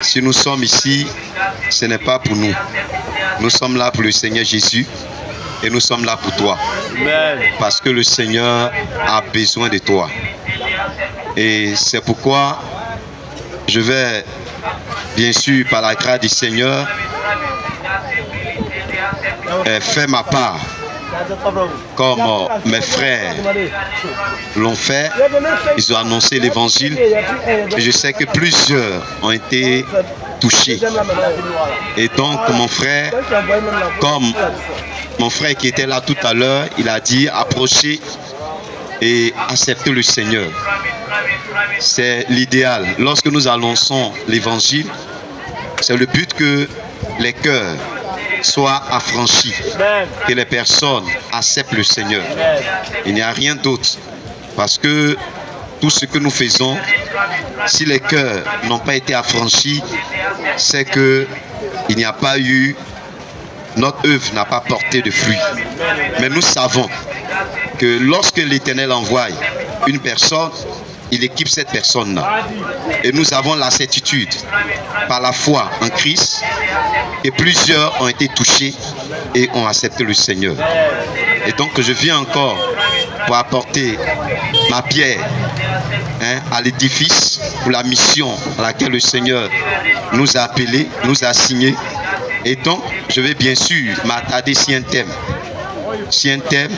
Si nous sommes ici, ce n'est pas pour nous. Nous sommes là pour le Seigneur Jésus et nous sommes là pour toi. Parce que le Seigneur a besoin de toi. Et c'est pourquoi je vais, bien sûr, par la grâce du Seigneur, faire ma part. Comme mes frères l'ont fait, ils ont annoncé l'évangile et je sais que plusieurs ont été touchés. Et donc mon frère, comme mon frère qui était là tout à l'heure, il a dit approchez et acceptez le Seigneur. C'est l'idéal. Lorsque nous annonçons l'évangile, c'est le but que les cœurs soient affranchis, que les personnes acceptent le Seigneur. Il n'y a rien d'autre. Parce que tout ce que nous faisons, si les cœurs n'ont pas été affranchis, c'est que il n'y a pas eu, notre œuvre n'a pas porté de fruits. Mais nous savons que lorsque l'Éternel envoie une personne, il équipe cette personne-là. Et nous avons la certitude, par la foi en Christ, que plusieurs ont été touchés et ont accepté le Seigneur. Et donc je viens encore pour apporter ma pierre à l'édifice pour la mission à laquelle le Seigneur nous a appelés, nous a assignés. Et donc je vais bien sûr m'attarder sur un thème. Sur un thème.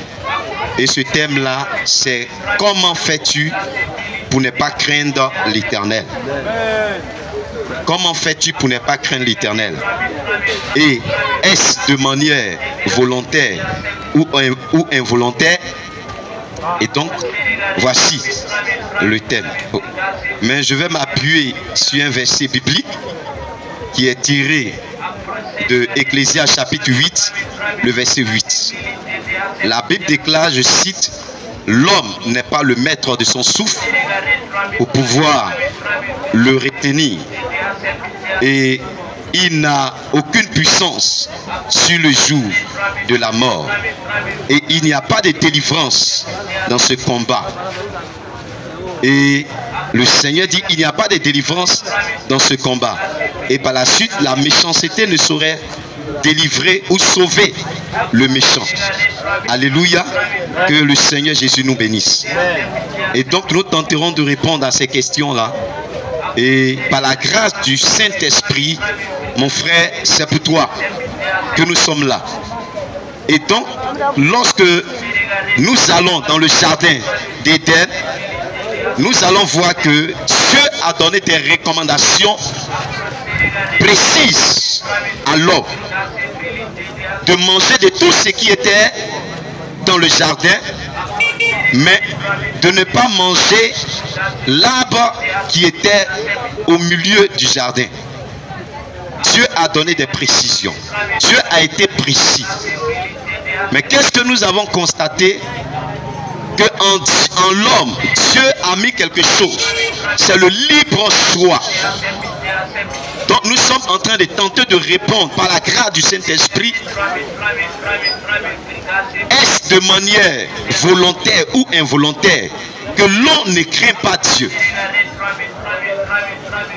Et ce thème-là, c'est comment fais-tu pour ne pas craindre l'Éternel? Comment fais-tu pour ne pas craindre l'Éternel? Et est-ce de manière volontaire ou involontaire? Et donc, voici le thème. Mais je vais m'appuyer sur un verset biblique qui est tiré de Ecclésiaste chapitre 8, le verset 8. La Bible déclare, je cite, « L'homme n'est pas le maître de son souffle pour pouvoir le retenir. Et il n'a aucune puissance sur le jour de la mort. Et il n'y a pas de délivrance dans ce combat. » Et le Seigneur dit, il n'y a pas de délivrance dans ce combat. Et par la suite, la méchanceté ne saurait délivrer ou sauver le méchant. Alléluia. Que le Seigneur Jésus nous bénisse. Et donc nous tenterons de répondre à ces questions-là. Et par la grâce du Saint-Esprit, mon frère, c'est pour toi que nous sommes là. Et donc, lorsque nous allons dans le jardin d'Éden, nous allons voir que Dieu a donné des recommandations précises à l'homme de manger de tout ce qui était dans le jardin, mais de ne pas manger l'arbre qui était au milieu du jardin. Dieu a donné des précisions. Dieu a été précis. Mais qu'est-ce que nous avons constaté? En l'homme, Dieu a mis quelque chose. C'est le libre choix. Donc nous sommes en train de tenter de répondre par la grâce du Saint-Esprit. Est-ce de manière volontaire ou involontaire que l'on ne craint pas Dieu?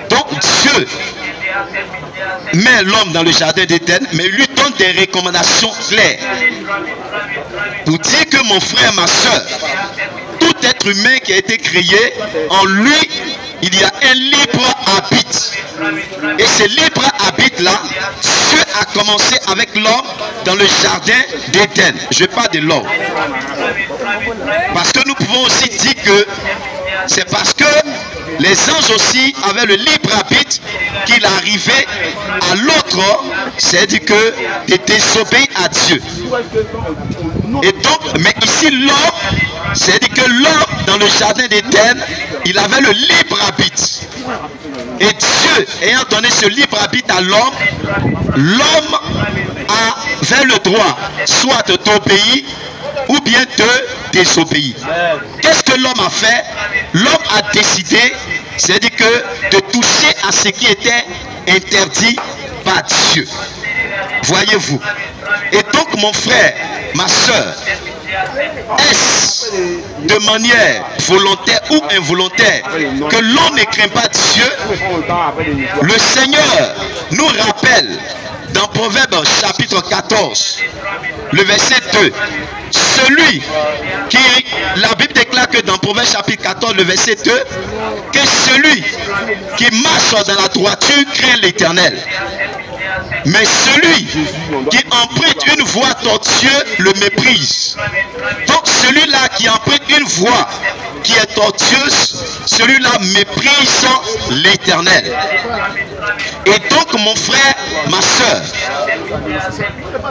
Donc Dieu met l'homme dans le jardin d'Éden, mais lui donne des recommandations claires pour dire que mon frère, ma soeur, tout être humain qui a été créé, en lui, il y a un libre arbitre. Et ce libre arbitre-là, Dieu a commencé avec l'homme dans le jardin d'Éden. Je parle de l'homme. Parce que nous pouvons aussi dire que c'est parce que les anges aussi avaient le libre arbitre qu'il arrivait à l'autre, c'est-à-dire que de désobéir à Dieu. Et donc, mais ici l'homme, c'est-à-dire que l'homme dans le jardin d'Éden, il avait le libre arbitre. Et Dieu ayant donné ce libre arbitre à l'homme, l'homme avait le droit soit d'obéir ou bien de désobéir. Qu'est-ce que l'homme a fait? L'homme a décidé, c'est-à-dire que de toucher à ce qui était interdit par Dieu. Voyez-vous. Et donc mon frère, ma soeur, Est-ce de manière volontaire ou involontaire que l'on ne craint pas Dieu? Le Seigneur nous rappelle dans Proverbe chapitre 14, le verset 2, celui qui, la Bible déclare que dans Proverbe chapitre 14, le verset 2, que celui qui marche dans la droiture craint l'Éternel. Mais celui qui emprunte une voie tortueuse le méprise. Donc celui-là qui emprunte une voie qui est tortueuse, celui-là méprise l'Éternel. Et donc mon frère, ma soeur,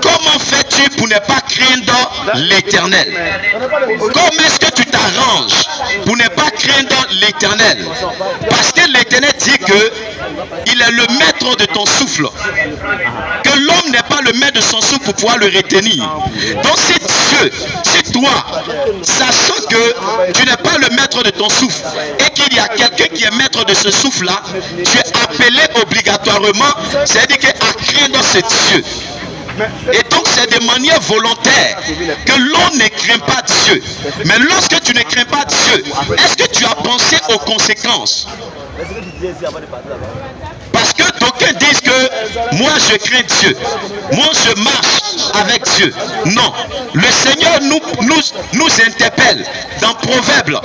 comment fais-tu pour ne pas craindre l'Éternel? Comment est-ce que tu t'arranges pour ne pas craindre l'Éternel? Parce que l'Éternel dit que il est le maître de ton souffle. Que l'homme n'est pas le maître de son souffle pour pouvoir le retenir. Donc c'est Dieu, c'est toi, sachant que tu n'es pas le maître de ton souffle et qu'il y a quelqu'un qui est maître de ce souffle-là, tu es appelé obligatoirement, c'est-à-dire à craindre ce Dieu. Et donc c'est de manière volontaire que l'on ne craint pas Dieu. Mais lorsque tu ne crains pas Dieu, est-ce que tu as pensé aux conséquences? Parce que d'aucuns disent que moi je crains Dieu, moi je marche avec Dieu. Non, le Seigneur nous interpelle dans Proverbe.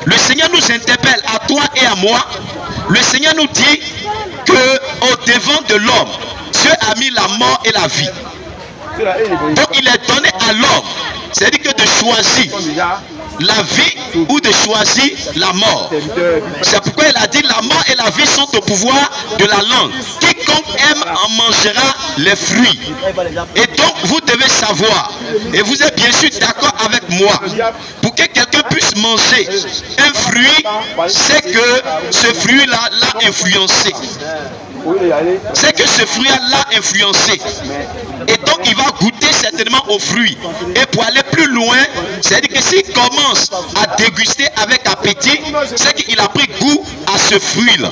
Le Seigneur nous interpelle à toi et à moi. Le Seigneur nous dit que au devant de l'homme, Dieu a mis la mort et la vie. Donc il est donné à l'homme, c'est-à-dire que de choisir la vie ou de choisir la mort. C'est pourquoi il a dit la mort et la vie sont au pouvoir de la langue. Quiconque aime en mangera les fruits. Et donc vous devez savoir, et vous êtes bien sûr d'accord avec moi, pour que quelqu'un puisse manger un fruit, c'est que ce fruit-là l'a influencé. C'est que ce fruit l'a influencé. Et donc il va goûter certainement au fruit. Et pour aller plus loin, c'est-à-dire que s'il commence à déguster avec appétit, c'est qu'il a pris goût à ce fruit-là.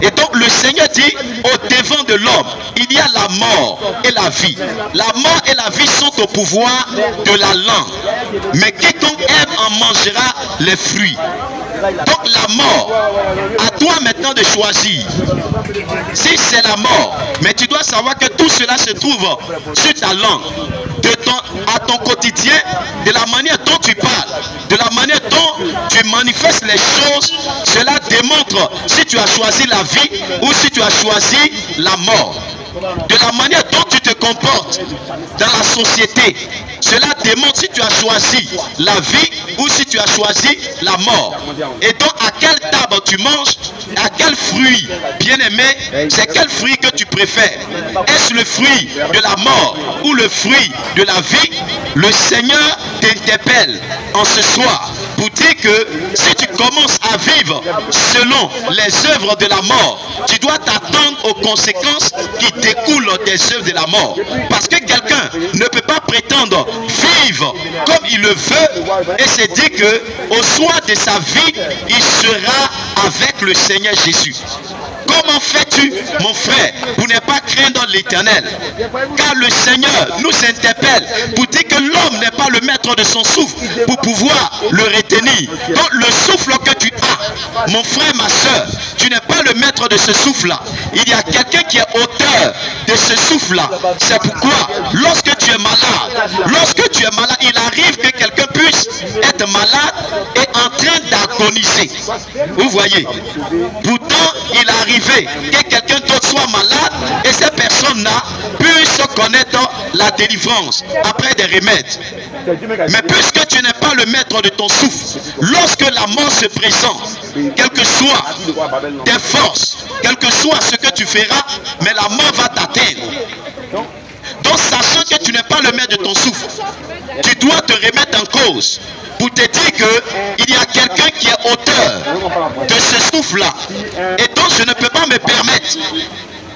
Et donc le Seigneur dit, au devant de l'homme, il y a la mort et la vie. La mort et la vie sont au pouvoir de la langue. Mais quiconque aime en mangera les fruits. Donc la mort, à toi maintenant de choisir. Si c'est la mort, mais tu dois savoir que tout cela se trouve sur ta langue, à ton quotidien, de la manière dont tu parles, de la manière dont tu manifestes les choses. Cela démontre si tu as choisi la vie ou si tu as choisi la mort. De la manière dont tu te comportes dans la société, cela démontre si tu as choisi la vie ou si tu as choisi la mort. Et donc à quelle table tu manges, à quel fruit, bien aimé, c'est quel fruit que tu préfères? Est-ce le fruit de la mort ou le fruit de la vie? Le Seigneur t'interpelle en ce soir pour dire que si tu commences à vivre selon les œuvres de la mort, tu dois t'attendre aux conséquences qui découlent des œuvres de la mort. Parce que quelqu'un ne peut pas prétendre vivre comme il le veut et se dire que au soir de sa vie, il sera avec le Seigneur Jésus. Comment fais-tu, mon frère, pour ne pas craindre l'Éternel? Car le Seigneur nous interpelle pour dire que l'homme n'est pas le maître de son souffle pour pouvoir le retenir. Donc le souffle que tu as, mon frère, ma soeur, tu n'es pas le maître de ce souffle-là. Il y a quelqu'un qui est auteur de ce souffle-là. C'est pourquoi, lorsque tu es malade, il arrive que quelqu'un puisse être malade et en train d'agoniser. Vous voyez? Pourtant, il arrive que quelqu'un d'autre soit malade et ces personnes-là puissent connaître la délivrance après des remèdes. Mais puisque tu n'es pas le maître de ton souffle, lorsque la mort se présente, quelles que soient tes forces, quel que soit ce que tu feras, mais la mort va t'atteindre. Donc sachant que tu n'es pas le maître de ton souffle, tu dois te remettre en cause pour te dire qu'il y a quelqu'un qui est auteur de ce souffle-là. Et donc je ne peux pas me permettre,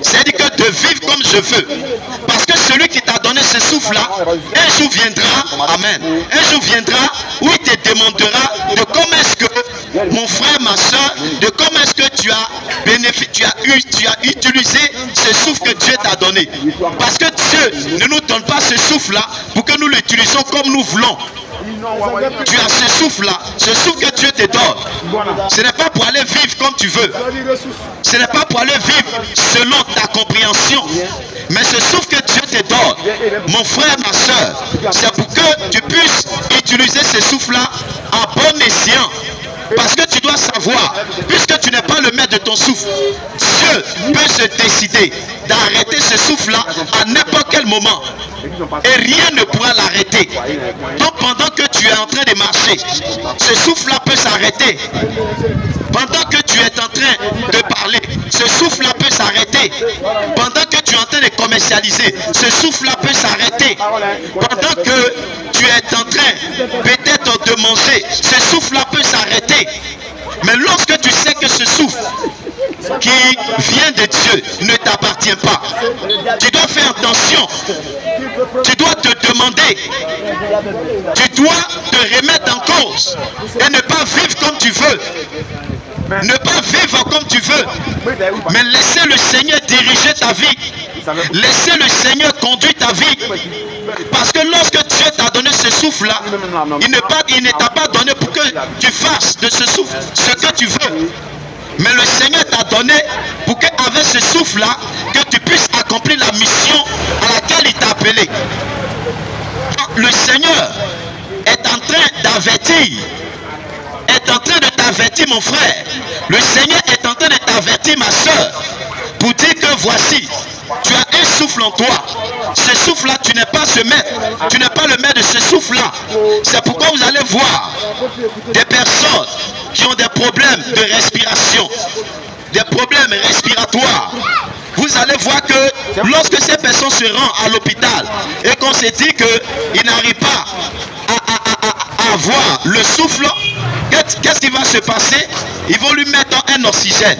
c'est-à-dire que de vivre comme je veux. Parce que celui qui t'a donné ce souffle-là, un jour viendra, amen, un jour viendra où il te demandera de comment est-ce que, mon frère, ma soeur, de comment est-ce que tu as tu as utilisé ce souffle que Dieu t'a donné. Parce que Dieu ne nous donne pas ce souffle-là pour que nous l'utilisions comme nous voulons. Tu as ce souffle-là, ce souffle que Dieu te donne. Ce n'est pas pour aller vivre comme tu veux. Ce n'est pas pour aller vivre selon ta compréhension. Mais ce souffle que Dieu te donne, mon frère, ma soeur, c'est pour que tu puisses utiliser ce souffle-là à bon escient. Parce que tu dois savoir, puisque tu n'es pas le maître de ton souffle, Dieu peut se décider d'arrêter ce souffle-là à n'importe quel moment. Et rien ne pourra l'arrêter. Donc pendant que tu es en train de marcher, ce souffle-là peut s'arrêter. Pendant que tu es en train de parler, ce souffle-là peut s'arrêter. Pendant que tu es en train de commercialiser, ce souffle-là peut s'arrêter. Pendant que tu es en train peut-être de manger, ce souffle-là peut s'arrêter. Mais lorsque tu sais que ce souffle qui vient de Dieu ne t'appartient pas, tu dois faire attention. Tu dois te demander, tu dois te remettre en cause et ne pas vivre comme tu veux. Ne pas vivre comme tu veux, mais laisser le Seigneur diriger ta vie. Laisser le Seigneur conduire ta vie. Parce que lorsque Dieu t'a donné ce souffle-là, il ne t'a pas donné pour que tu fasses de ce souffle ce que tu veux. Mais le Seigneur t'a donné pour qu'avec ce souffle-là, que tu puisses accomplir la mission à laquelle il t'a appelé. Le Seigneur est en train d'avertir. Est en train de t'avertir, mon frère. Le Seigneur est en train de t'avertir, ma soeur, pour dire que voici, tu as un souffle en toi. Ce souffle-là, tu n'es pas ce maître. Tu n'es pas le maître de ce souffle-là. C'est pourquoi vous allez voir des personnes qui ont des problèmes de respiration, des problèmes respiratoires. Vous allez voir que lorsque ces personnes se rendent à l'hôpital et qu'on se dit qu'ils n'arrivent pas à avoir le souffle, qu'est-ce qui va se passer? Ils vont lui mettre un oxygène.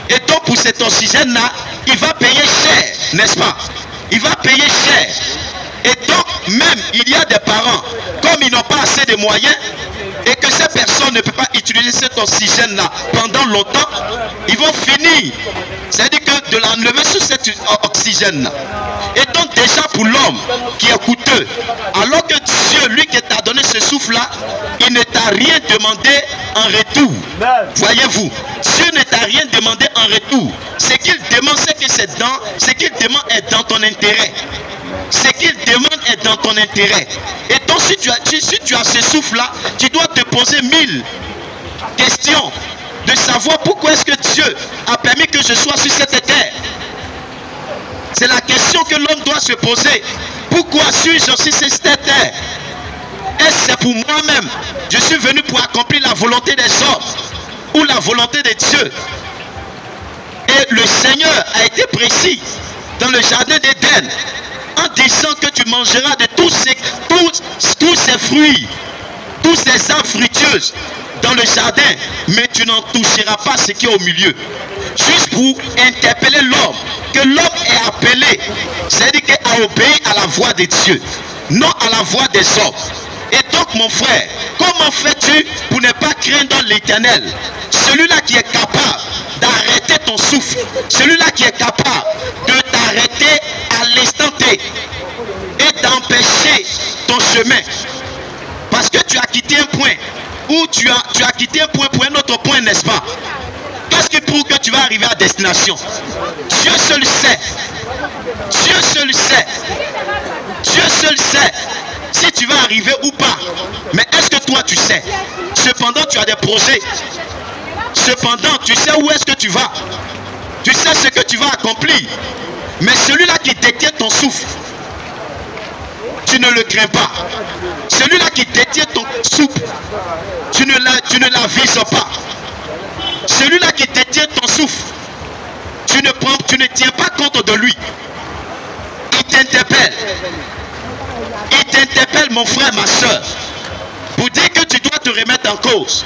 Et donc pour cet oxygène-là, il va payer cher, n'est-ce pas? Il va payer cher. Et donc même il y a des parents, comme ils n'ont pas assez de moyens, et que ces personnes ne peuvent pas utiliser cet oxygène-là pendant longtemps, ils vont finir. C'est-à-dire que de l'enlever sur cet oxygène-là. Et donc déjà pour l'homme qui est coûteux, alors que Dieu, lui qui t'a donné ce souffle-là, il ne t'a rien demandé en retour. Voyez-vous, Dieu ne t'a rien demandé en retour. Ce qu'il demande, c'est que c'est dans, ce qu'il demande est dans ton intérêt. Ce qu'il demande est dans ton intérêt. Et donc si tu as ce souffle-là, tu dois te poser 1000 questions de savoir pourquoi est-ce que Dieu a permis que je sois sur cette terre. C'est la question que l'homme doit se poser. Pourquoi suis-je sur cette terre? Est-ce que c'est pour moi-même? Je suis venu pour accomplir la volonté des hommes ou la volonté de Dieu. Et le Seigneur a été précis dans le jardin d'Éden en disant que tu mangeras de tous ces fruits, tous ces arbres fructueuses dans le jardin, mais tu n'en toucheras pas ce qui est au milieu. Juste pour interpeller l'homme, que l'homme est appelé, c'est-à-dire à obéir à la voix de Dieu, non à la voix des hommes. Et donc mon frère, comment fais-tu pour ne pas craindre l'Éternel? Celui-là qui est capable d'arrêter ton souffle, celui-là qui est capable de t'arrêter à l'instant T et d'empêcher ton chemin. Parce que tu as quitté un point, ou tu as quitté un point pour un autre point, n'est-ce pas? Qu'est-ce qui prouve que tu vas arriver à destination? Dieu seul sait. Dieu seul sait. Dieu seul sait si tu vas arriver ou pas. Mais est-ce que toi tu sais? Cependant tu as des projets. Cependant tu sais où est-ce que tu vas. Tu sais ce que tu vas accomplir. Mais celui-là qui détient ton souffle, tu ne le crains pas. Celui-là qui détient ton souffle, tu ne la vises pas. Celui-là qui détient ton souffle, tu ne tiens pas compte de lui. Il t'interpelle. Il t'interpelle, mon frère, ma soeur, pour dire que tu dois te remettre en cause.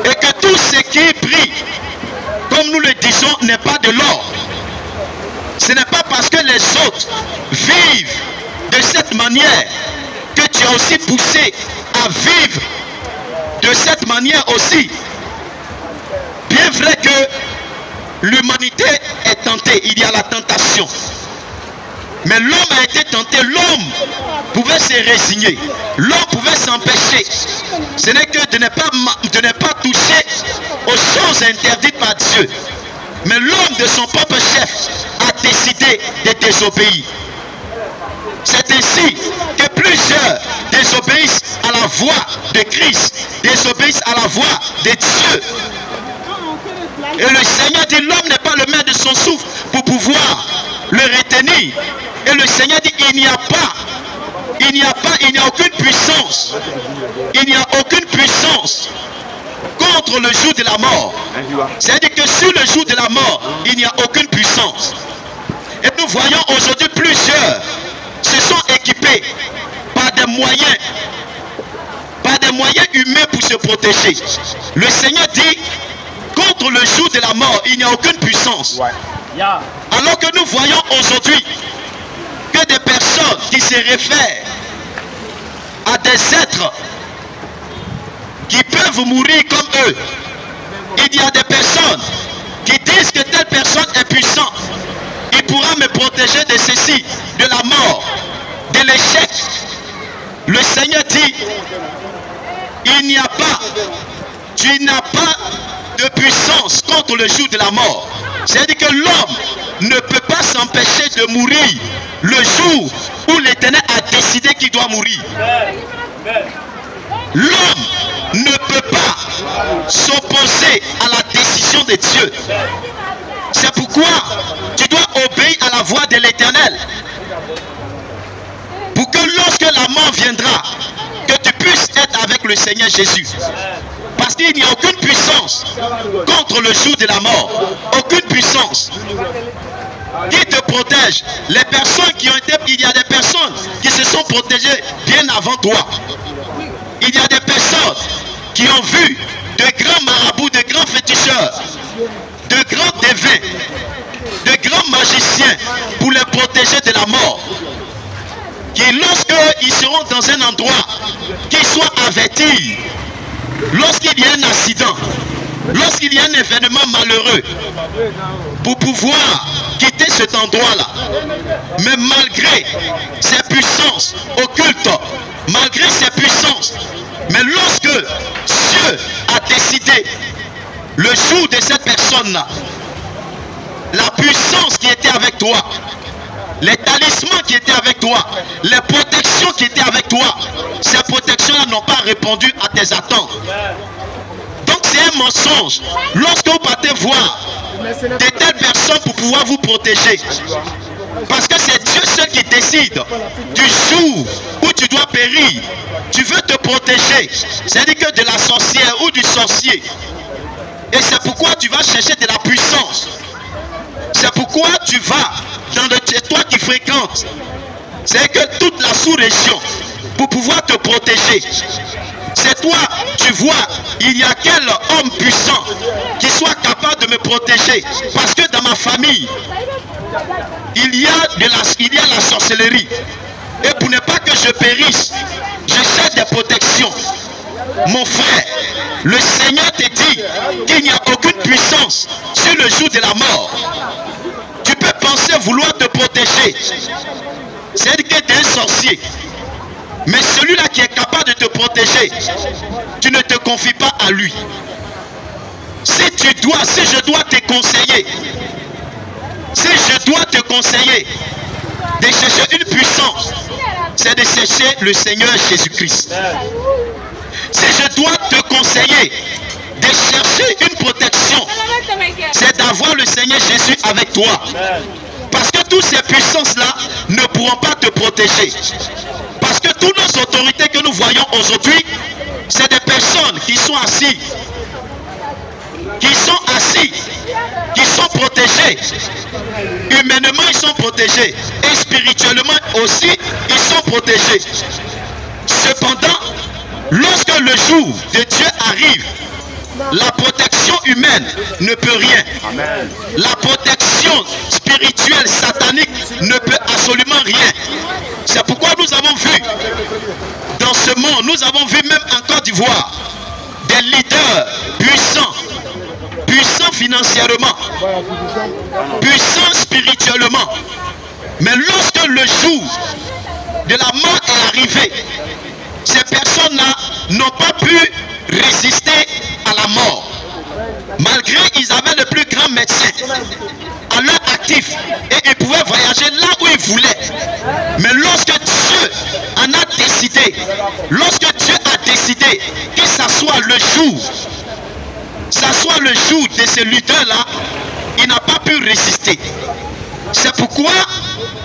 Et que tout ce qui brille, comme nous le disons, n'est pas de l'or. Ce n'est pas parce que les autres vivent de cette manière que tu as aussi poussé à vivre de cette manière aussi. Bien vrai que l'humanité est tentée, il y a la tentation. Mais l'homme a été tenté, l'homme pouvait se résigner, l'homme pouvait s'empêcher. Ce n'est que de ne pas toucher aux choses interdites par Dieu. Mais l'homme de son propre chef a décidé de désobéir. C'est ainsi que plusieurs désobéissent à la voix de Christ, désobéissent à la voix de Dieu. Et le Seigneur dit, l'homme n'est pas le maître de son souffle pour pouvoir le retenir. Et le Seigneur dit, il n'y a aucune puissance. Il n'y a aucune puissance contre le jour de la mort. C'est-à-dire que sur le jour de la mort, il n'y a aucune puissance. Et nous voyons aujourd'hui plusieurs se sont équipés par des moyens humains pour se protéger. Le Seigneur dit, contre le jour de la mort, il n'y a aucune puissance. Alors que nous voyons aujourd'hui que des personnes qui se réfèrent à des êtres qui peuvent mourir comme eux. Il y a des personnes qui disent que telle personne est puissante. Il pourra me protéger de ceci, de la mort, de l'échec. Le Seigneur dit, tu n'as pas de puissance contre le jour de la mort. C'est-à-dire que l'homme ne peut pas s'empêcher de mourir le jour où l'Éternel a décidé qu'il doit mourir. L'homme ne peut pas s'opposer à la décision de Dieu. C'est pourquoi tu dois obéir à la voix de l'Éternel. Pour que lorsque la mort viendra, que tu puisses être avec le Seigneur Jésus. Parce qu'il n'y a aucune puissance contre le jour de la mort. Aucune puissance. Qui te protège? Les personnes qui ont été... Il y a des personnes qui se sont protégées bien avant toi. Il y a des personnes qui ont vu de grands marabouts, de grands féticheurs, de grands devins, de grands magiciens pour les protéger de la mort. Qui lorsqu'ils seront dans un endroit, qu'ils soient avertis, lorsqu'il y a un accident, lorsqu'il y a un événement malheureux, pour pouvoir quitter cet endroit-là. Mais malgré ces puissances occultes, malgré ces puissances, mais lorsque Dieu a décidé, le jour de cette personne-là, la puissance qui était avec toi, les talismans qui étaient avec toi, les protections qui étaient avec toi, ces protections-là n'ont pas répondu à tes attentes. Donc c'est un mensonge. Lorsque vous partez voir de telles personnes pour pouvoir vous protéger, parce que c'est Dieu seul qui décide du jour où tu dois périr. Tu veux te protéger, c'est-à-dire que de la sorcière ou du sorcier. Et c'est pourquoi tu vas chercher de la puissance. C'est pourquoi tu vas dans le territoire qui fréquente. C'est que toute la sous-région, pour pouvoir te protéger. C'est toi, tu vois, il y a quel homme puissant qui soit capable de me protéger. Parce que dans ma famille, il y a la sorcellerie. Et pour ne pas que je périsse, je cherche des protections. Mon frère, le Seigneur te dit qu'il n'y a aucune puissance sur le jour de la mort. Tu peux penser vouloir te protéger. C'est-à-dire que tu es un sorcier. Mais celui-là qui est capable de te protéger, tu ne te confies pas à lui. Si je dois te conseiller, de chercher une puissance, c'est de chercher le Seigneur Jésus-Christ. Si je dois te conseiller de chercher une protection, c'est d'avoir le Seigneur Jésus avec toi. Parce que toutes ces puissances-là ne pourront pas te protéger. Parce que toutes nos autorités que nous voyons aujourd'hui, c'est des personnes qui sont assis, qui sont protégés. Humainement, ils sont protégés. Et spirituellement aussi, ils sont protégés. Cependant, lorsque le jour de Dieu arrive, la protection humaine ne peut rien. Amen. La protection spirituelle, satanique ne peut absolument rien. C'est pourquoi nous avons vu dans ce monde, nous avons vu même en Côte d'Ivoire, des leaders puissants puissant financièrement, puissant spirituellement. Mais lorsque le jour de la mort est arrivé, ces personnes-là n'ont pas pu résister à la mort. Malgré qu'ils avaient le plus grand médecin à leur actif et ils pouvaient voyager là où ils voulaient. Mais lorsque Dieu en a décidé, lorsque Dieu a décidé que ça soit le jour de ce lutteur-là, il n'a pas pu résister. C'est pourquoi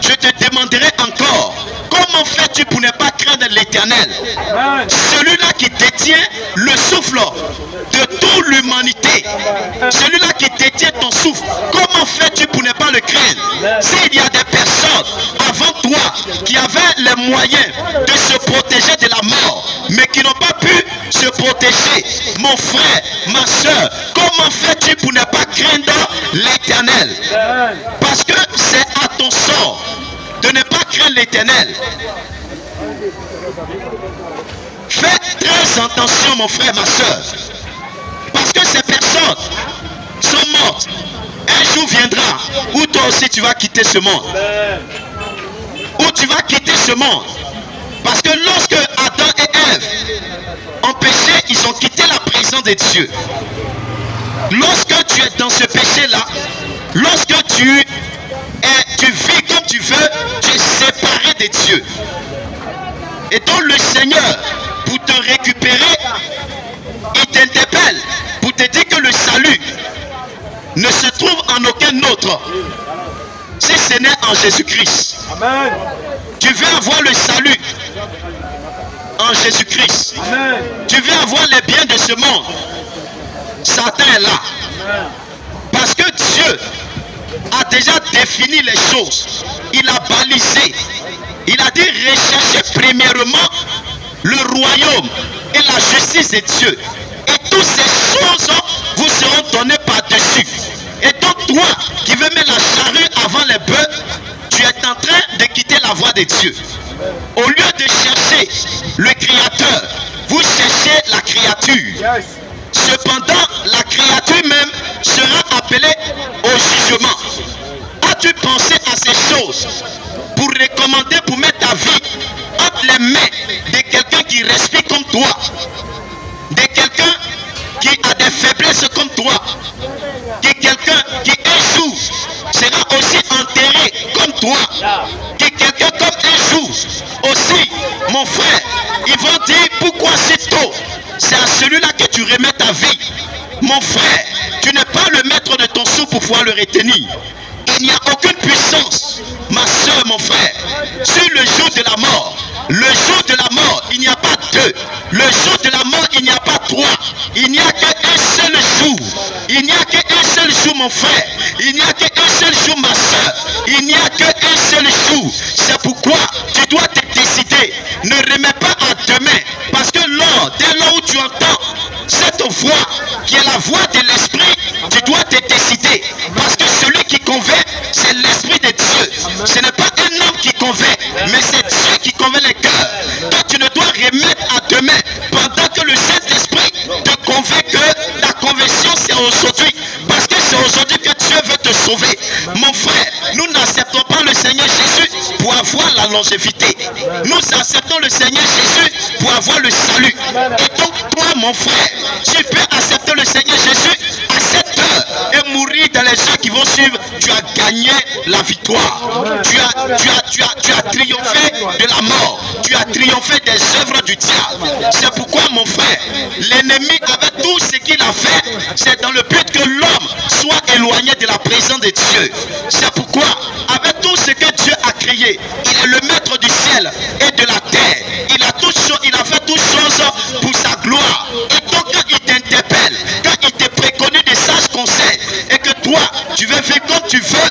je te demanderai encore, comment fais-tu pour ne pas craindre l'Éternel? Celui-là qui détient le souffle de toute l'humanité, celui-là qui détient ton souffle, comment fais-tu pour ne pas le craindre? S'il y a des personnes avant toi qui avaient les moyens de se protéger de la mort, mais qui n'ont pas pu se protéger, mon frère, ma soeur, comment fais-tu pour ne pas craindre l'Éternel? Parce que c'est à ton sort de ne pas craindre l'Éternel. Fais très attention, mon frère, ma soeur. Parce que ces personnes sont mortes. Un jour viendra où toi aussi tu vas quitter ce monde. Où tu vas quitter ce monde. Parce que lorsque Adam et Ève ont péché, ils ont quitté la présence de Dieu. Lorsque tu es dans ce péché-là, lorsque tu vis comme tu veux, tu es séparé de Dieu. Et donc le Seigneur, pour te récupérer, il t'interpelle pour te dire que le salut ne se trouve en aucun autre, si ce n'est en Jésus-Christ. Tu veux avoir le salut en Jésus-Christ. Tu veux avoir les biens de ce monde. Satan est là. Parce que Dieu a déjà défini les choses. Il a balisé. Il a dit recherchez premièrement le royaume et la justice de Dieu. Et toutes ces choses vous seront données par-dessus. Et donc toi qui veux mettre la charrue avant les bœufs, tu es en train de quitter la voie de Dieu. Au lieu de chercher le Créateur, vous cherchez la créature. Cependant, la créature même sera appelée au jugement. As-tu pensé à ces choses pour recommander, pour mettre ta vie entre les mains de quelqu'un qui respire comme toi, de quelqu'un qui a des faiblesses comme toi, de quelqu'un qui un jour sera aussi enterré comme toi, de quelqu'un comme un jour aussi, mon frère, ils vont dire pourquoi si tôt? C'est à celui-là que tu remets ta vie. Mon frère, tu n'es pas le maître de ton sou pour pouvoir le retenir. Il n'y a aucune puissance, ma soeur, mon frère, sur le jour de la mort. Le jour de la mort, il n'y a pas deux. Le jour de la mort, il n'y a pas trois. Il n'y a qu'un seul jour. Il n'y a qu'un seul jour, mon frère. Il n'y a qu'un seul jour, ma soeur. Il n'y a qu'un seul jour. C'est pourquoi tu dois te décider. Ne remets pas à demain. Parce que dès lors où tu entends cette voix, qui est la voix de l'esprit, tu dois te décider. Parce que celui qui convainc, c'est l'esprit de Dieu. Ce n'est pas un homme qui convainc, mais c'est Dieu qui convainc les cœurs. Donc tu ne dois remettre à demain, pendant que le Saint-Esprit te convainc que la conversion c'est aujourd'hui. Parce que c'est aujourd'hui que Dieu veut te sauver. Mon frère, nous n'acceptons pas le Seigneur Jésus pour avoir la longévité. Nous acceptons le Seigneur Jésus pour avoir le salut. Et donc toi, mon frère, tu peux accepter le Seigneur Jésus à cette heure et mourir dans les gens qui vont suivre. Tu as gagné la victoire. Tu as triomphé de la mort. Tu as triomphé des œuvres du diable. C'est pourquoi, mon frère, l'ennemi, avec tout ce qu'il a fait, c'est dans le but que l'homme soit éloigné de la présence de Dieu. C'est pourquoi, avec tout ce que Dieu a créé, il est le maître du ciel et de la terre. Il a fait toutes choses pour sa gloire. Et donc, quand il t'interpelle, quand il te préconise des sages conseils, et que toi, tu veux faire comme tu veux,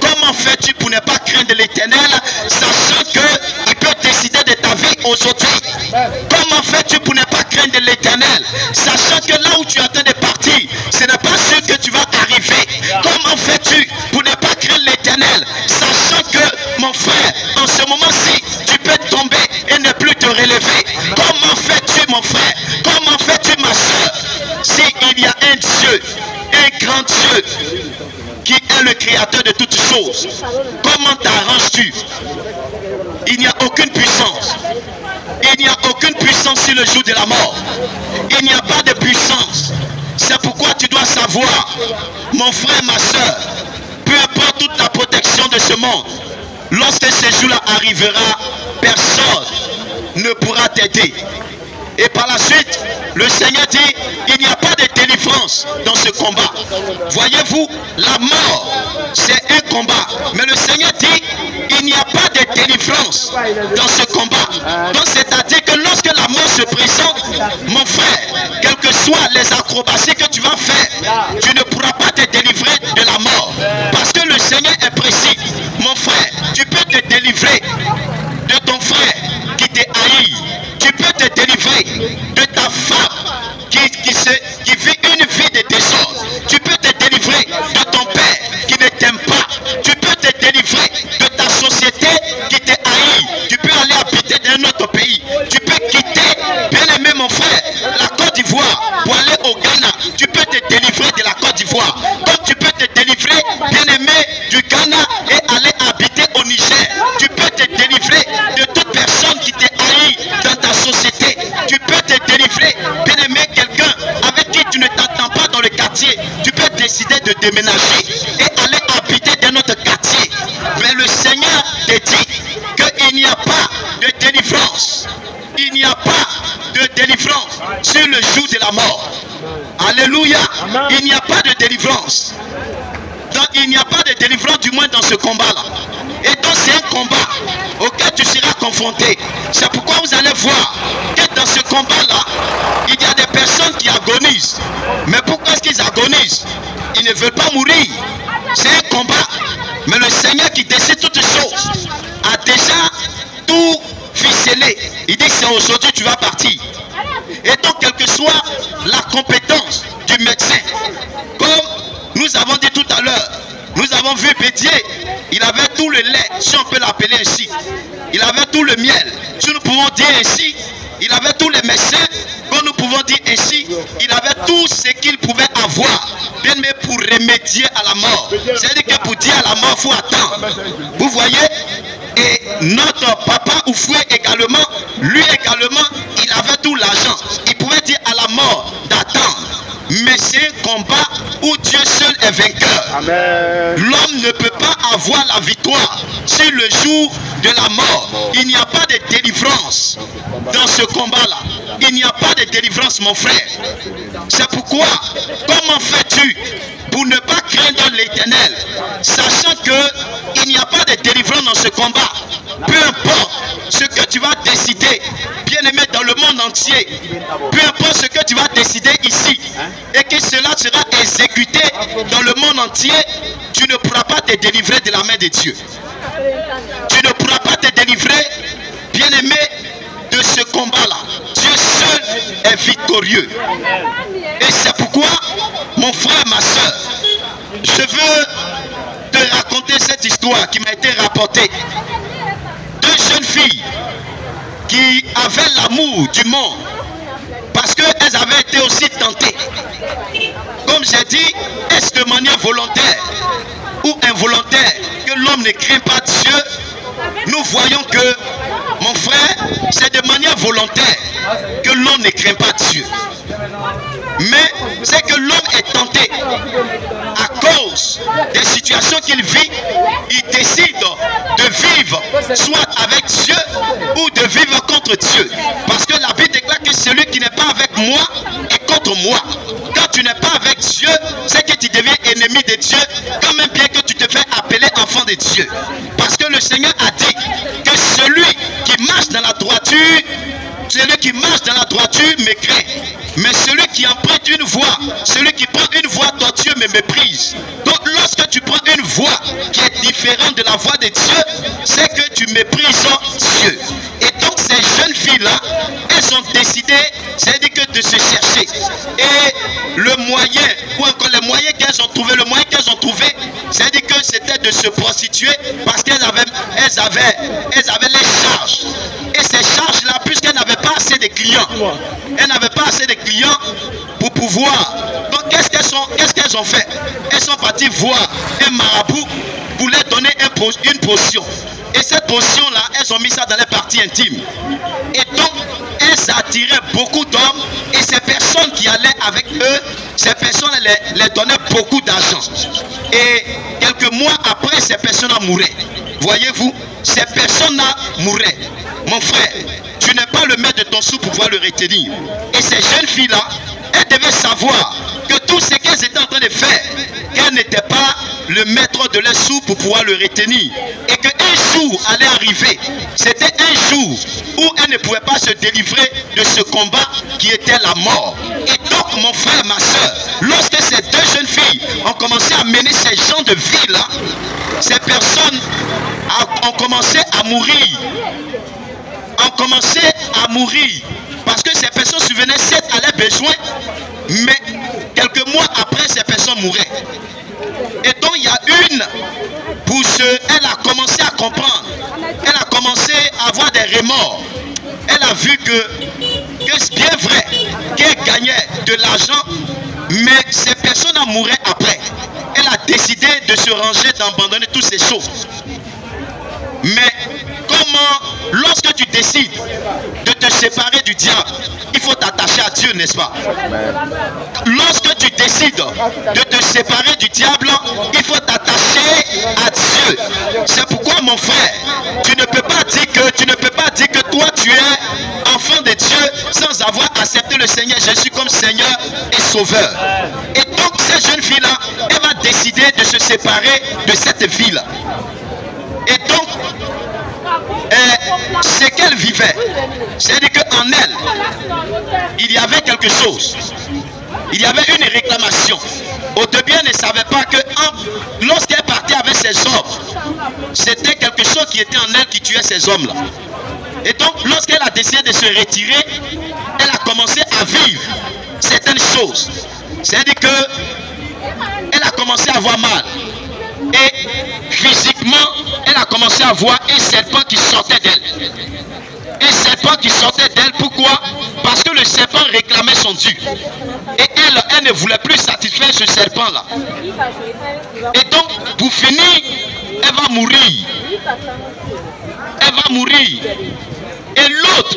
comment fais-tu pour ne pas craindre l'Éternel, sachant qu'il peut décider de ta vie aujourd'hui? Comment fais-tu pour ne pas craindre l'Éternel, sachant que là où tu es en train de partir, ce n'est pas sûr que tu vas arriver? Comment fais-tu pour ne pas craindre l'Éternel, sachant que, mon frère, en ce moment-ci, tu peux tomber et ne plus te relever? Comment fais-tu, mon frère? Comment fais-tu, ma soeur? S'il y a un Dieu, un le créateur de toutes choses. Comment t'arranges-tu? Il n'y a aucune puissance. Il n'y a aucune puissance sur le jour de la mort. Il n'y a pas de puissance. C'est pourquoi tu dois savoir, mon frère, ma soeur, peu importe toute la protection de ce monde, lorsque ce jour-là arrivera, personne ne pourra t'aider. Et par la suite, le Seigneur dit, il n'y a pas de délivrance dans ce combat. Voyez-vous, la mort, c'est un combat. Mais le Seigneur dit, il n'y a pas de délivrance dans ce combat. Donc c'est-à-dire que lorsque la mort se présente, mon frère, quelles que soient les acrobaties que tu vas faire, tu ne pourras pas te délivrer de la mort. Parce que le Seigneur est précis. Mon frère, tu peux te délivrer de ton frère qui te haït. Tu peux te délivrer de ta femme qui vit une vie de désordre. Tu peux te délivrer de ton père qui ne t'aime pas. Tu peux te délivrer de ta société qui te haït. Tu peux aller habiter dans un autre pays. Tu peux quitter, bien aimé mon frère, la Côte d'Ivoire pour aller au Ghana. Tu peux te délivrer de la Côte d'Ivoire. Donc tu peux te délivrer, bien aimé, du Ghana et aller habiter au Niger. Tu peux te délivrer de toute personne qui te haït dans ta société. Tu peux te délivrer, bien aimé, quelqu'un avec qui tu ne t'entends pas dans le quartier. Tu peux décider de déménager et aller habiter dans notre quartier. Mais le Seigneur te dit qu'il n'y a pas de délivrance. Il n'y a pas de délivrance sur le jour de la mort. Alléluia. Il n'y a pas de délivrance. Donc il n'y a pas de délivrance, du moins dans ce combat-là. Et donc c'est un combat auquel tu seras confronté. C'est pourquoi vous allez voir que dans ce combat-là, il y a des personnes qui agonisent. Mais pourquoi est-ce qu'ils agonisent? Ils ne veulent pas mourir. C'est un combat. Mais le Seigneur qui décide toutes choses a déjà tout ficelé. Il dit c'est aujourd'hui tu vas partir. Et donc quelle que soit la compétence du médecin, comme nous avons dit tout à l'heure, nous avons vu Bédier, il avait tout le lait, si on peut l'appeler ainsi. Il avait tout le miel, si nous pouvons dire ainsi. Il avait tous les médecins, comme nous pouvons dire ainsi. Il avait tout ce qu'il pouvait avoir, bien mais pour remédier à la mort. C'est-à-dire que pour dire à la mort, il faut attendre. Vous voyez? Et notre papa Oufoué également, lui également, il avait tout l'argent. Il pouvait dire à la mort d'attendre. Mais c'est un combat où Dieu seul est vainqueur. L'homme ne peut pas avoir la victoire sur le jour de la mort. Il n'y a pas de délivrance dans ce combat-là. Il n'y a pas de délivrance, mon frère. C'est pourquoi, comment fais-tu pour ne pas craindre l'Éternel, sachant qu'il n'y a pas de délivrance dans ce combat? Peu importe ce que tu vas décider, bien aimé, dans le monde entier, peu importe ce que tu vas décider ici, et que cela sera exécuté dans le monde entier, tu ne pourras pas te délivrer de la main de Dieu. Tu ne pourras pas te délivrer, bien aimé, de ce combat-là. Dieu seul est victorieux. Et c'est pourquoi, mon frère, ma soeur, je veux te raconter cette histoire qui m'a été rapportée. Deux jeunes filles qui avaient l'amour du monde parce qu'elles avaient été aussi tentées. Comme j'ai dit, est-ce de manière volontaire ou involontaire que l'homme ne craint pas Dieu? Nous voyons que, mon frère, c'est de manière volontaire que l'homme ne craint pas Dieu. Mais c'est que l'homme est tenté à cause des situations qu'il vit. Il décide de vivre soit avec Dieu ou de vivre contre Dieu. Parce que la Bible déclare que celui qui n'est pas avec moi est contre moi. Quand tu n'es pas avec Dieu, c'est que tu deviens ennemi de Dieu, quand même bien que tu te fais appeler enfant de Dieu. Parce que le Seigneur a dit que celui qui marche dans la droiture, celui qui marche dans la droiture me craint. Mais celui qui emprunte une voie, celui qui prend une voie tortueuse me méprise. Donc lorsque tu prends une voie qui est différente de la voie de Dieu, c'est que tu méprises Dieu. Et donc ces jeunes filles-là, elles ont décidé, c'est-à-dire que de se chercher. Et le moyen, ou encore les moyens qu'elles ont trouvé, le moyen qu'elles ont trouvé, c'est-à-dire que c'était de se prostituer parce qu'elles avaient les charges. Et ces charges-là, puisqu'elles n'avaient pas assez de clients, elles n'avaient pas assez de clients pour pouvoir. Donc qu'est-ce qu'elles qu'est-ce qu'elles ont fait? Elles sont parties voir un marabout pour leur donner une potion. Et cette potion-là, elles ont mis ça dans les parties intimes. Et donc, elles attiraient beaucoup d'hommes. Et ces personnes qui allaient avec eux, ces personnes les donnaient beaucoup d'argent. Et quelques mois après, ces personnes-là mouraient. Voyez-vous, ces personnes-là mouraient. Mon frère, tu n'es pas le maître de ton sou pour pouvoir le retenir. Et ces jeunes filles-là, elles devaient savoir que tout ce qu'elles étaient en train de faire, qu'elles n'étaient pas le maître de leur sou pour pouvoir le retenir. Et qu'un jour allait arriver, c'était un jour où elles ne pouvaient pas se délivrer de ce combat qui était la mort. Et donc, mon frère, ma soeur, lorsque ces deux jeunes filles ont commencé à mener ces gens de vie-là, ces personnes ont commencé à mourir. Parce que ces personnes subvenaient certes à leurs besoins, mais quelques mois après, ces personnes mouraient. Et donc il y a elle a commencé à comprendre, elle a commencé à avoir des remords. Elle a vu que c'est bien vrai qu'elle gagnait de l'argent, mais ces personnes mouraient après. Elle a décidé de se ranger, d'abandonner toutes ces choses. Mais comment, lorsque tu décides de te séparer du diable, il faut t'attacher à Dieu, n'est-ce pas? Lorsque tu décides de te séparer du diable, il faut t'attacher à Dieu. C'est pourquoi, mon frère, tu ne peux pas dire que toi tu es enfant de Dieu sans avoir accepté le Seigneur Jésus comme Seigneur et Sauveur. Et donc cette jeune fille-là, elle va décider de se séparer de cette vie-là. Et donc, ce qu'elle vivait, c'est-à-dire qu'en elle, il y avait quelque chose. Il y avait une réclamation. Au début, elle ne savait pas que lorsqu'elle partait avec ces hommes, c'était quelque chose qui était en elle qui tuait ces hommes-là. Et donc, lorsqu'elle a décidé de se retirer, elle a commencé à vivre certaines choses. C'est-à-dire qu'elle a commencé à avoir mal. Et physiquement, elle a commencé à voir un serpent qui sortait d'elle. Un serpent qui sortait d'elle, pourquoi? Parce que le serpent réclamait son dû. Et elle ne voulait plus satisfaire ce serpent-là. Et donc, pour finir, elle va mourir. Elle va mourir. Et l'autre,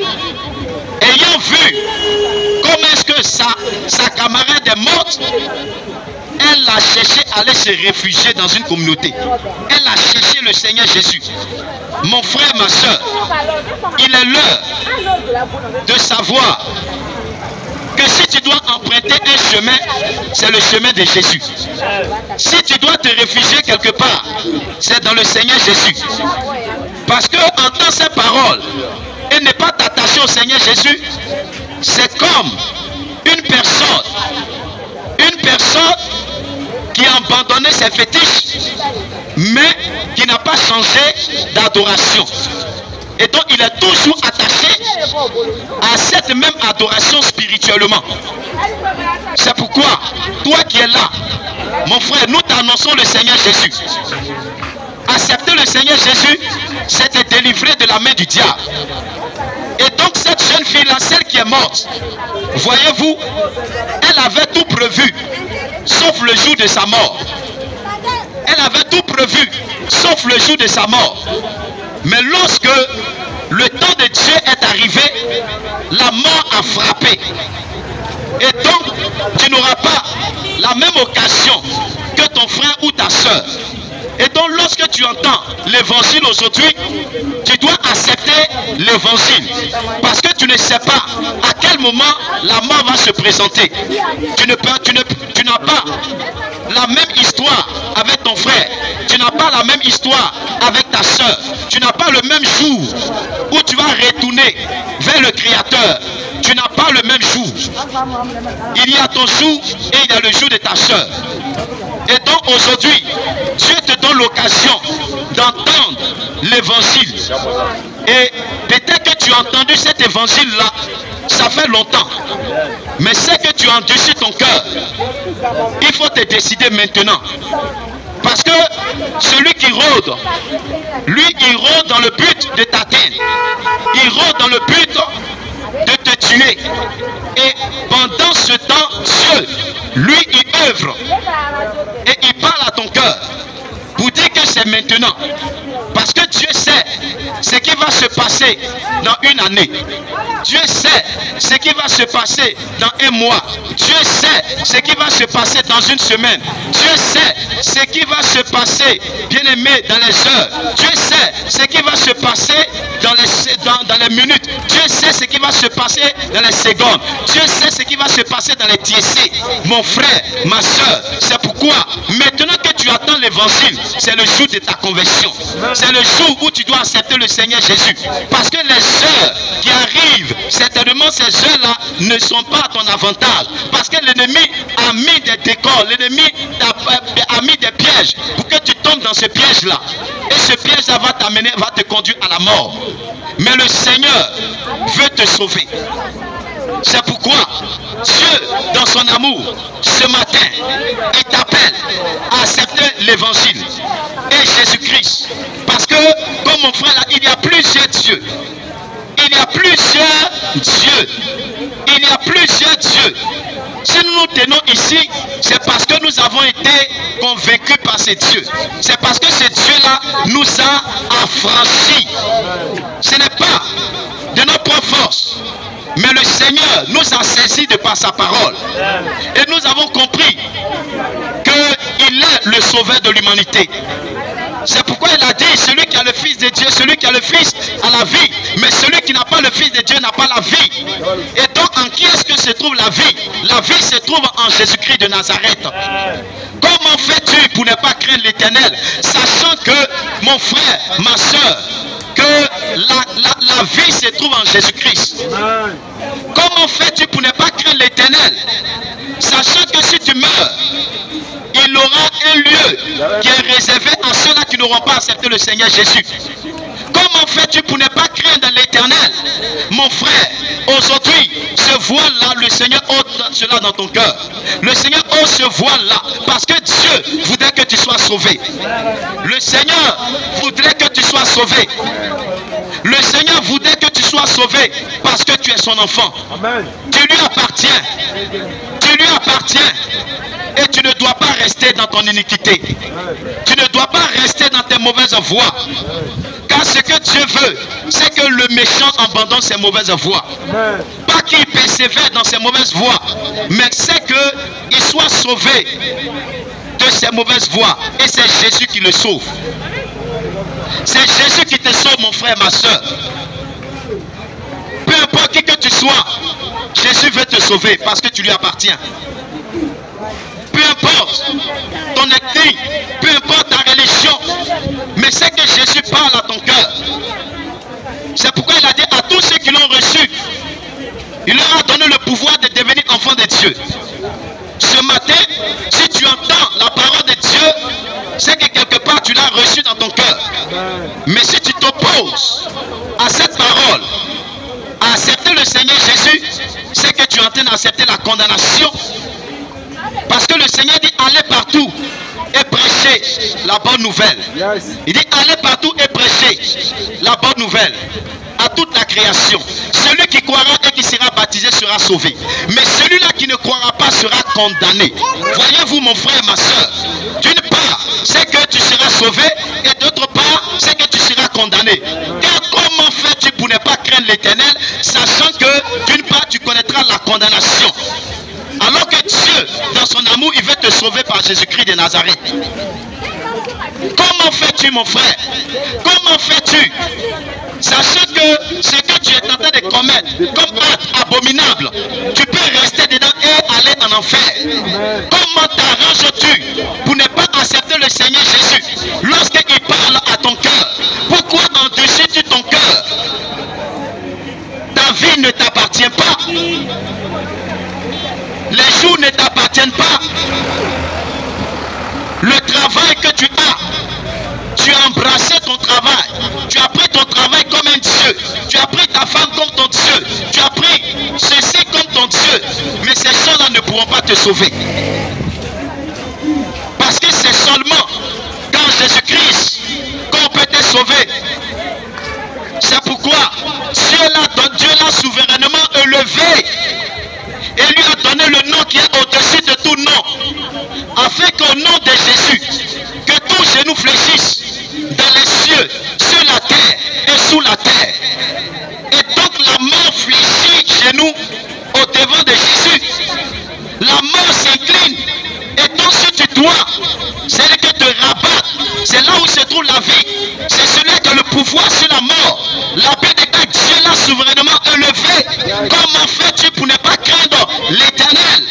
ayant vu comment est-ce que sa camarade est morte, elle a cherché à aller se réfugier dans une communauté. Elle a cherché le Seigneur Jésus. Mon frère, ma soeur, il est l'heure de savoir que si tu dois emprunter un chemin, c'est le chemin de Jésus. Si tu dois te réfugier quelque part, c'est dans le Seigneur Jésus. Parce que entendre ces paroles et ne pas t'attacher au Seigneur Jésus, c'est comme une personne qui a abandonné ses fétiches, mais qui n'a pas changé d'adoration. Et donc il est toujours attaché à cette même adoration spirituellement. C'est pourquoi, toi qui es là, mon frère, nous t'annonçons le Seigneur Jésus. Accepter le Seigneur Jésus, c'est te délivrer de la main du diable. Et donc cette jeune fille-là, celle qui est morte, voyez-vous, elle avait tout prévu, sauf le jour de sa mort. Elle avait tout prévu, sauf le jour de sa mort. Mais lorsque le temps de Dieu est arrivé, la mort a frappé. Et donc, tu n'auras pas la même occasion que ton frère ou ta soeur. Et donc, lorsque tu entends l'évangile aujourd'hui, tu dois accepter l'évangile. Parce que tu ne sais pas à quel moment la mort va se présenter. Tu n'as pas la même histoire avec ton frère. Tu n'as pas la même histoire avec ta soeur. Tu n'as pas le même jour où tu vas retourner vers le Créateur. Tu n'as pas le même jour. Il y a ton jour et il y a le jour de ta soeur. Et donc aujourd'hui, Dieu te donne l'occasion d'entendre l'évangile. Et peut-être que tu as entendu cet évangile-là, ça fait longtemps. Mais c'est que tu as endurci ton cœur. Il faut te décider maintenant. Parce que celui qui rôde, lui, il rôde dans le but de t'atteindre. Il rôde dans le but de te tuer. Et pendant ce temps, Dieu, lui, il œuvre et il parle à ton cœur pour dire que c'est maintenant. Parce que Dieu sait ce qui va se passer dans une année. Dieu sait ce qui va se passer dans un mois. Dieu sait ce qui va se passer dans une semaine. Dieu sait ce qui va se passer, bien-aimé, dans les heures. Dieu sait ce qui va se passer dans les minutes. Dieu sait ce qui va se passer dans les secondes. Dieu sait ce qui va se passer dans les tiers. Mon frère, ma soeur, c'est pourquoi maintenant que tu attends l'évangile, c'est le jour de ta conversion. C'est le jour où tu dois accepter le Seigneur Jésus. Parce que les heures qui arrivent, certainement ces heures-là ne sont pas à ton avantage. Parce que l'ennemi a mis des décors, l'ennemi a mis des pièges pour que tu tombes dans ce piège-là. Et ce piège-là va t'amener, va te conduire à la mort. Mais le Seigneur veut te sauver. C'est pourquoi Dieu, dans son amour, ce matin, il t'appelle à accepter l'évangile et Jésus-Christ. Parce que, comme mon frère l'a dit, il y a plusieurs dieux. Il y a plusieurs dieux. Il y a plusieurs dieux. Si nous nous tenons ici, c'est parce que nous avons été convaincus par ces dieux. C'est parce que ces dieux-là nous a affranchis. Ce n'est pas de nos propres forces. Mais le Seigneur nous a saisis de par sa parole. Et nous avons compris qu'il est le sauveur de l'humanité. C'est pourquoi il a dit, celui qui a le Fils de Dieu, celui qui a le Fils a la vie. Mais celui qui n'a pas le Fils de Dieu n'a pas la vie. Et donc en qui est-ce que se trouve la vie? La vie se trouve en Jésus-Christ de Nazareth. Comment fais-tu pour ne pas craindre l'Éternel, sachant que, mon frère, ma soeur, que la vie se trouve en Jésus-Christ? Comment fais-tu pour ne pas craindre l'Éternel, sachant que si tu meurs, il aura un lieu qui est réservé à ceux-là qui n'auront pas accepté le Seigneur Jésus? Comment fais-tu pour ne pas craindre l'Éternel? Mon frère, aujourd'hui, ce voile-là, le Seigneur ôte cela dans ton cœur. Le Seigneur ôte ce voile-là parce que Dieu voudrait que tu sois sauvé. Le Seigneur voudrait que tu sois sauvé. Le Seigneur voudrait que tu sois sauvé parce que tu es son enfant. Amen. Tu lui appartiens. Tu lui appartiens. Et tu ne dois pas rester dans ton iniquité. Tu ne dois pas rester dans tes mauvaises voies. Car ce que Dieu veut, c'est que le méchant abandonne ses mauvaises voies. Pas qu'il persévère dans ses mauvaises voies, mais c'est qu'il soit sauvé de ses mauvaises voies. Et c'est Jésus qui le sauve. C'est Jésus qui te sauve, mon frère, ma soeur. Peu importe qui que tu sois, Jésus veut te sauver parce que tu lui appartiens. Peu importe ton ethnie, peu importe ta religion, mais c'est que Jésus parle à ton cœur. C'est pourquoi il a dit à tous ceux qui l'ont reçu, il leur a donné le pouvoir de devenir enfants de Dieu. Ce matin, si tu entends la parole de Dieu, c'est que quelque part tu l'as reçu dans ton cœur. Mais si tu t'opposes à cette parole, à accepter le Seigneur Jésus, c'est que tu es en train d'accepter la condamnation. Parce que le Seigneur dit allez partout et prêchez la bonne nouvelle. Il dit allez partout et prêchez la bonne nouvelle à toute la création. Celui qui croira et qui sera baptisé sera sauvé. Mais celui-là qui ne croira pas sera condamné. Voyez-vous, mon frère et ma soeur, d'une part, c'est que tu seras sauvé et d'autre part, c'est que tu seras condamné. Car comment fais-tu pour ne pas craindre l'Éternel, sachant que d'une part, tu connaîtras la condamnation? Alors que Dieu, dans son amour, il veut te sauver par Jésus-Christ de Nazareth. Comment fais-tu, mon frère? Comment fais-tu? Sachant que ce que tu es en train de commettre comme acte abominable, tu peux rester dedans et aller en enfer. Comment t'arranges-tu pour ne pas accepter le Seigneur Jésus lorsqu'il parle à ton cœur? Pourquoi endurcis-tu ton cœur? Ta vie ne t'appartient pas. Les jours ne t'appartiennent pas. Le travail que tu as embrassé ton travail. Tu as pris ton travail comme un Dieu. Tu as pris ta femme comme ton Dieu. Tu as pris ceci comme ton Dieu. Mais ces choses-là ne pourront pas te sauver. Parce que c'est seulement dans Jésus-Christ qu'on peut te sauver. C'est pourquoi Dieu l'a souverainement élevé et lui a donné le nom qui est au-dessus de tout nom, afin qu'au nom de Jésus, que tout genou fléchisse dans les cieux, sur la terre et sous la terre. Et donc la mort fléchit genou au devant de Jésus. La mort s'incline. Et donc si tu dois, c'est que te rabattre. C'est là où se trouve la vie. C'est celui qui a le pouvoir sur la mort. La paix de Dieu l'a souverainement élevé. Comment fais-tu pour ne pas craindre l'Éternel?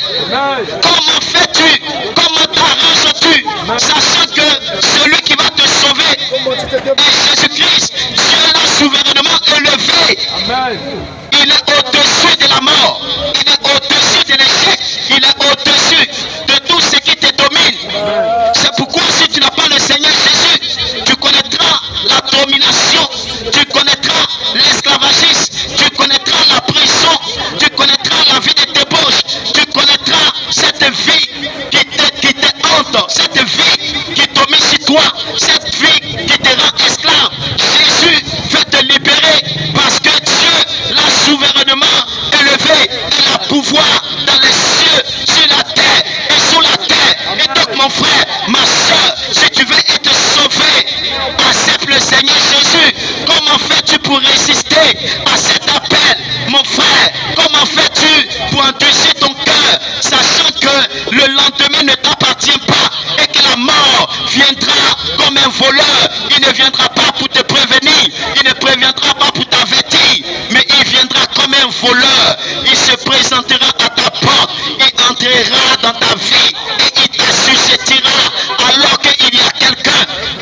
Comment fais-tu? Comment t'arranges-tu? Sachant que celui qui va te sauver est Jésus-Christ. Dieu l'a souverainement élevé. Il est au-dessus de la mort. Il est au-dessus de l'échec. Il est au-dessus de tout ce qui te domine. C'est pourquoi si tu n'as pas le Seigneur Jésus, tu connaîtras la domination, tu connaîtras l'esclavagisme, tu connaîtras la prison, tu connaîtras la vie de débauche, tu connaîtras cette vie qui te hante, cette vie qui domine sur toi, cette vie qui te rend esclave. Jésus veut te libérer parce que Dieu l'a souverainement élevé. Il a pouvoir dans les cieux, sur la terre et sous la terre. Et donc mon frère, ma soeur, si tu veux être sauvé, accepte le Seigneur Jésus. Comment fais-tu pour résister à cet appel? Mon frère, comment fais-tu pour endurcir ton cœur, sachant que le lendemain ne t'appartient pas et que la mort viendra comme un voleur? Il ne viendra pas pour te prévenir, il ne préviendra pas pour t'avertir, mais il viendra comme un voleur. Il se présentera à ta porte, il entrera dans ta vie et il t'assujettira, alors qu'il y a quelqu'un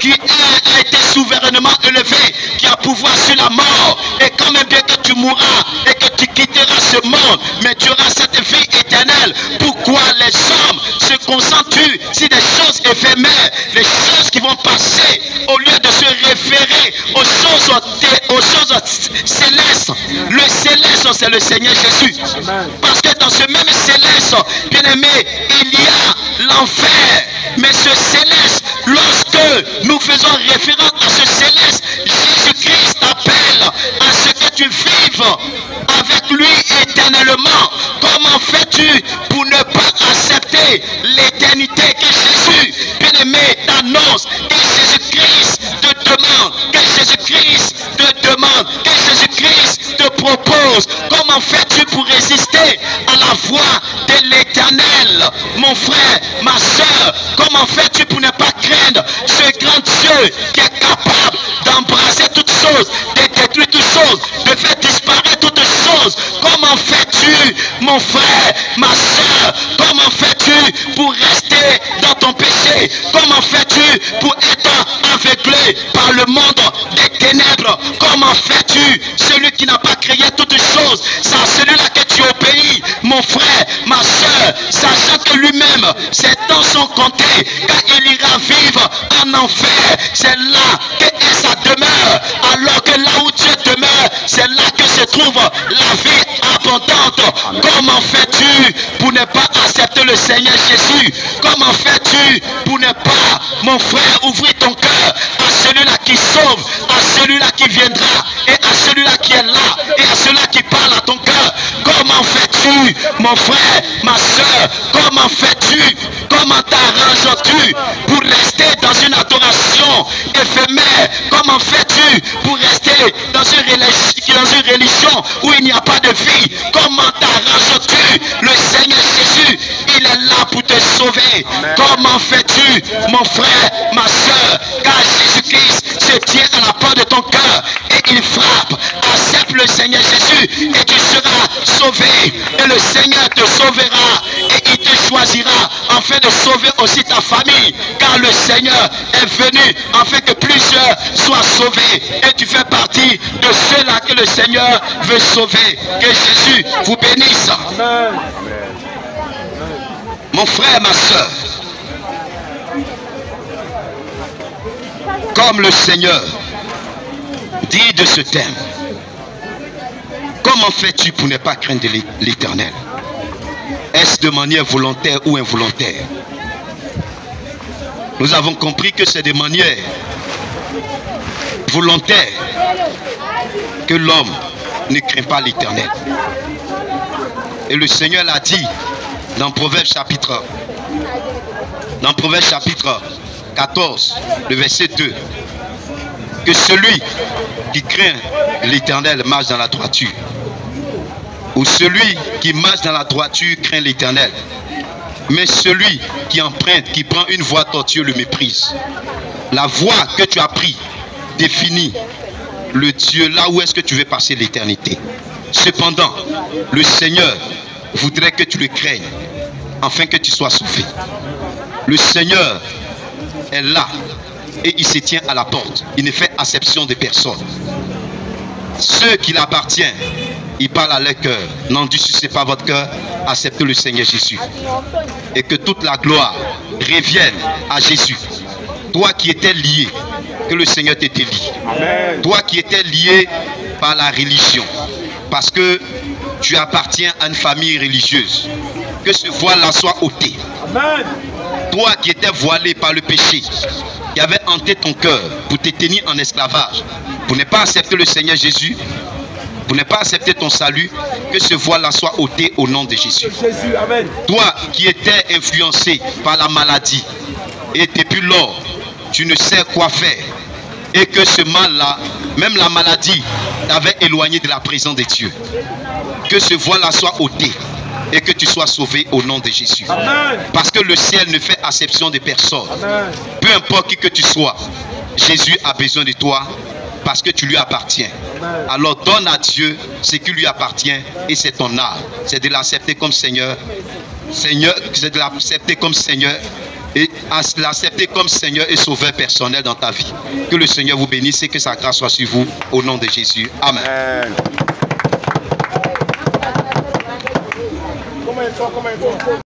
qui a été souverainement élevé, qui a pouvoir sur la mort. Et quand même bien que tu mourras et que tu quitteras ce monde, mais tu auras cette vie éternelle. Pourquoi les hommes se concentrent sur des choses éphémères, les choses qui vont passer, au lieu de se référer aux choses célestes? Le céleste, c'est le Seigneur Jésus. Parce que dans ce même céleste, bien aimé, il y a l'enfer. Mais ce céleste, lorsque nous faisons référence à ce céleste, Jésus-Christ t'appelle à ce que tu vives avec lui éternellement. Comment fais-tu pour ne pas accepter l'éternité que Jésus, bien-aimé, t'annonce, que Jésus-Christ te demande, que Jésus-Christ te demande, que Jésus-Christ te propose? Comment fais-tu pour résister à la voix de l'éternel? Mon frère, ma soeur, comment fais-tu pour ne pas craindre ce grand Dieu qui est capable d'embrasser toutes choses, de détruire toutes choses, de faire disparaître toutes choses? Comment fais-tu, mon frère, ma soeur, comment fais-tu pour rester dans ton péché? Comment fais-tu pour être aveuglé par le monde des ténèbres? Comment fais-tu, celui qui n'a pas créé toutes choses, c'est à celui-là que tu obéis? Mon frère, ma soeur, sachant que lui-même, ses temps sont comptés, quand il ira vivre en enfer, c'est là que est sa demeure. Alors que là où Dieu demeure, c'est là que se trouve la vie abondante. Comment fais-tu pour ne pas accepter le Seigneur Jésus? Comment fais-tu pour ne pas, mon frère, ouvrir ton cœur à celui-là qui sauve, à celui-là qui viendra, et à celui-là qui est là, et à celui-là qui parle à ton cœur? Comment fais-tu, mon frère, ma soeur? Comment fais-tu? Comment t'arranges-tu pour rester dans une adoration éphémère? Comment fais-tu pour rester dans une religion où il n'y a pas de vie? Comment t'arranges-tu? Le Seigneur Jésus, il est là pour te sauver. Amen. Comment fais-tu, mon frère, ma soeur? Car Jésus-Christ se tient à la porte de ton cœur et il frappe. Accepte le Seigneur Jésus et tu seras sauvé. Et le Seigneur te sauvera et il te choisira afin de sauver aussi ta famille. Car le Seigneur est venu afin que plusieurs soient sauvés. Et tu fais partie de ceux-là que le Seigneur veut sauver. Que Jésus vous bénisse. Amen. Mon frère, ma soeur, comme le Seigneur dit de ce thème, comment fais-tu pour ne pas craindre l'Éternel? Est-ce de manière volontaire ou involontaire? Nous avons compris que c'est de manière volontaire que l'homme ne craint pas l'Éternel. Et le Seigneur l'a dit dans Proverbe chapitre 14, le verset 2, que celui qui craint l'Éternel marche dans la droiture. Ou celui qui marche dans la droiture craint l'Éternel. Mais celui qui emprunte, qui prend une voie tortueuse, le méprise. La voie que tu as prise définit le Dieu là où est-ce que tu veux passer l'éternité. Cependant, le Seigneur voudrait que tu le craignes afin que tu sois sauvé. Le Seigneur est là et il se tient à la porte. Il ne fait acception de personne. Ceux qui l'appartiennent, il parle à leur cœur. N'endurcissez pas votre cœur, acceptez le Seigneur Jésus. Et que toute la gloire revienne à Jésus. Toi qui étais lié, que le Seigneur te délie. Toi qui étais lié par la religion, parce que tu appartiens à une famille religieuse, que ce voile-là soit ôté. Amen. Toi qui étais voilé par le péché, qui avait hanté ton cœur pour te tenir en esclavage, pour ne pas accepter le Seigneur Jésus, pour ne pas accepter ton salut, que ce voile-là soit ôté au nom de Jésus. Amen. Toi qui étais influencé par la maladie, et depuis lors, tu ne sais quoi faire, et que ce mal-là, même la maladie, t'avait éloigné de la présence de Dieu. Que ce voile-là soit ôté et que tu sois sauvé au nom de Jésus. Amen. Parce que le ciel ne fait acception de personne. Amen. Peu importe qui que tu sois, Jésus a besoin de toi parce que tu lui appartiens. Amen. Alors donne à Dieu ce qui lui appartient et c'est ton âme. C'est de l'accepter comme Seigneur. C'est de l'accepter comme Seigneur. Et à l'accepter comme Seigneur et Sauveur personnel dans ta vie. Que le Seigneur vous bénisse et que sa grâce soit sur vous au nom de Jésus. Amen. Amen.